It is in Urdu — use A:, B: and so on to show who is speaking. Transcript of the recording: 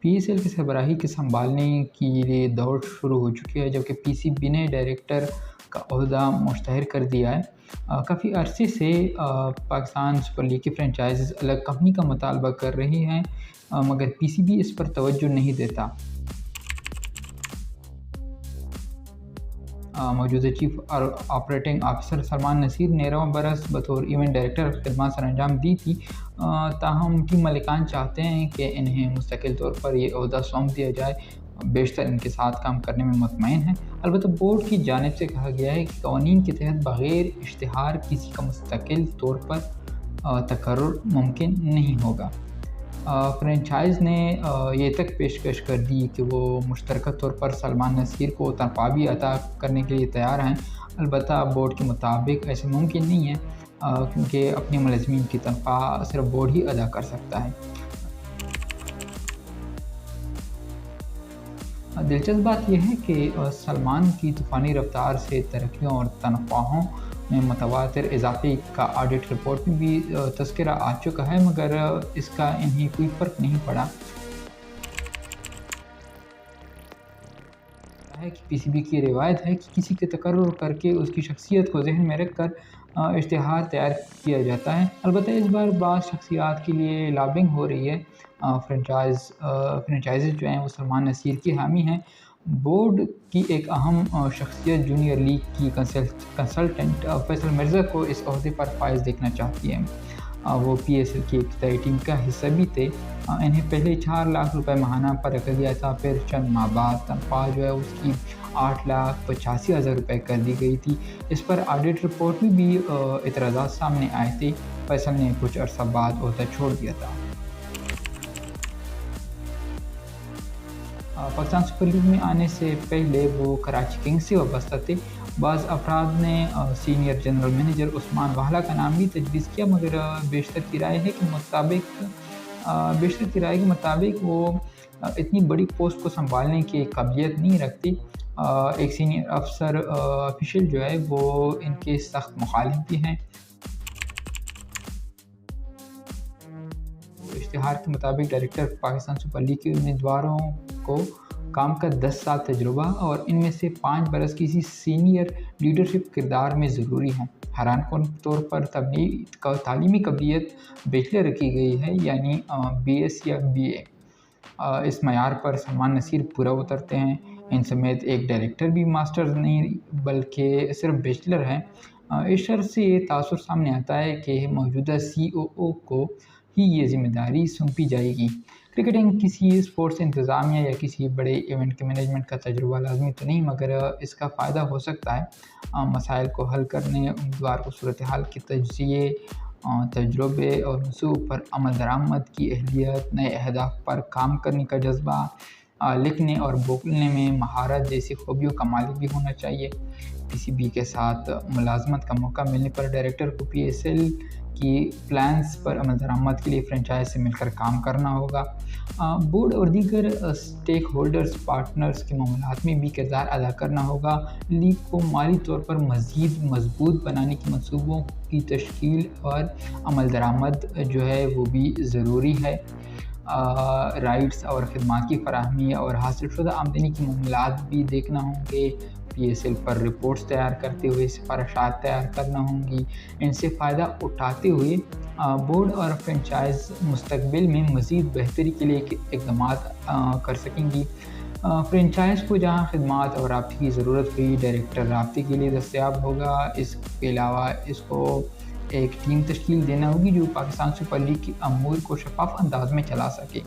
A: PSL کی سربراہی کے سنبھالنے کی لیے دوڑ شروع ہو چکی ہے، جبکہ PCB نے ڈائریکٹر کا عہدہ مشتہر کر دیا ہے۔ کافی عرصے سے پاکستان سپر لیگ کی فرنچائزز الگ کمپنی کا مطالبہ کر رہی ہیں، مگر PCB اس پر توجہ نہیں دیتا۔ موجودہ chief operating officer Salman Naseer نے رواں برس بطور ایونٹ ڈائریکٹر خدمات سر انجام دی تھی، تاہم ٹیم مالکان چاہتے ہیں کہ انہیں مستقل طور پر یہ عہدہ سونپ دیا جائے، بیشتر ان کے ساتھ کام کرنے میں مطمئن ہیں۔ البتہ بورڈ کی جانب سے کہا گیا ہے کہ قوانین کے تحت بغیر اشتہار کسی کا مستقل طور پر تقرر ممکن نہیں ہوگا۔ فرنچائز نے یہ تک پیشکش کر دی کہ وہ مشترکہ طور پر سلمان نصیر کو تنخواہ عطا کرنے کے لیے تیار ہیں، البتہ بورڈ کے مطابق ایسے ممکن نہیں ہے، کیونکہ اپنے ملازمین کی تنخواہ صرف بورڈ ہی ادا کر سکتا ہے۔ دلچسپ بات یہ ہے کہ سلمان کی طوفانی رفتار سے ترقیوں اور تنخواہوں میں متواتر اضافے کا آڈٹ رپورٹ میں بھی تذکرہ آ چکا ہے، مگر اس کا انہیں کوئی فرق نہیں پڑا ہے کہ PCB کی روایت ہے کہ کسی کے تقرر کر کے اس کی شخصیت کو ذہن میں رکھ کر اشتہار تیار کیا جاتا ہے۔ البتہ اس بار بعض شخصیات کے لیے لابنگ ہو رہی ہے۔ فرنچائزز جو ہیں وہ سلمان نصیر کی حامی ہیں۔ بورڈ کی ایک اہم شخصیت جونیئر لیگ کی کنسلٹنٹ فیصل مرزا کو اس عہدے پر فائز دیکھنا چاہتی ہے۔ وہ PSL کی ابتدائی ٹیم کا حصہ بھی تھے۔ انہیں پہلے 4 لاکھ روپے ماہانہ پر رکھا گیا تھا، پھر چند ماہ بعد تنخواہ جو ہے اس کی 8,85,000 روپے کر دی گئی تھی۔ اس پر آڈٹ رپورٹ میں بھی اعتراضات سامنے آئے تھے۔ فیصل نے کچھ عرصہ بعد عہدہ چھوڑ دیا تھا۔ پاکستان سپر لیگ میں آنے سے پہلے وہ کراچی کنگز سے وابستہ تھے۔ بعض افراد نے سینئر جنرل منیجر عثمان واہلا کا نام بھی تجویز کیا، مگر بیشتر کی رائے کے مطابق وہ اتنی بڑی پوسٹ کو سنبھالنے کی قابلیت نہیں رکھتے۔ ایک سینئر آفیشل جو ہے وہ ان کے سخت مخالف بھی ہیں۔ اشتہار کے مطابق ڈائریکٹر پاکستان سپر لیگ کے امیدواروں کو کام کا 10 سال تجربہ اور ان میں سے 5 برس کسی سینئر لیڈرشپ کردار میں ضروری ہیں۔ حیران کن طور پر تعلیمی قابلیت بیچلر رکھی گئی ہے، یعنی BS یا BA۔ اس معیار پر سلمان نصیر پورا اترتے ہیں۔ ان سمیت ایک ڈائریکٹر بھی ماسٹرز نہیں بلکہ صرف بیچلر ہیں۔ اس شرح سے یہ تاثر سامنے آتا ہے کہ موجودہ COO کو ہی یہ ذمہ داری سونپی جائے گی۔ کرکٹنگ کسی اسپورٹس انتظامیہ یا کسی بڑے ایونٹ کے مینجمنٹ کا تجربہ لازمی تو نہیں، مگر اس کا فائدہ ہو سکتا ہے۔ مسائل کو حل کرنے، امیدوار کو صورتحال کے تجزیے، تجربے اور منصوبوں پر عمل درآمد کی اہلیت، نئے اہداف پر کام کرنے کا جذبہ، لکھنے اور بولنے میں مہارت جیسی خوبیوں کا مالک بھی ہونا چاہیے۔ PCB کے ساتھ ملازمت کا موقع ملنے پر ڈائریکٹر کو PSL کی پلانز پر عمل درآمد کے لیے فرنچائز سے مل کر کام کرنا ہوگا۔ بورڈ اور دیگر اسٹیک ہولڈرز پارٹنرز کے معاملات میں بھی کردار ادا کرنا ہوگا۔ لیگ کو مالی طور پر مزید مضبوط بنانے کے منصوبوں کی تشکیل اور عمل درآمد جو ہے وہ بھی ضروری ہے۔ رائٹس اور خدمات کی فراہمی اور حاصل شدہ آمدنی کے معاملات بھی دیکھنا ہوں گے۔ PSL پر رپورٹس تیار کرتے ہوئے سفارشات تیار کرنا ہوں گی۔ ان سے فائدہ اٹھاتے ہوئے بورڈ اور فرنچائز مستقبل میں مزید بہتری کے لیے اقدامات کر سکیں گی۔ فرنچائز کو جہاں خدمات اور رابطے کی ضرورت ہوئی، ڈائریکٹر رابطے کے لیے دستیاب ہوگا۔ اس کے علاوہ اس کو ایک ٹیم تشکیل دینا ہوگی جو پاکستان سپر لیگ کے امور کو شفاف انداز میں چلا سکے۔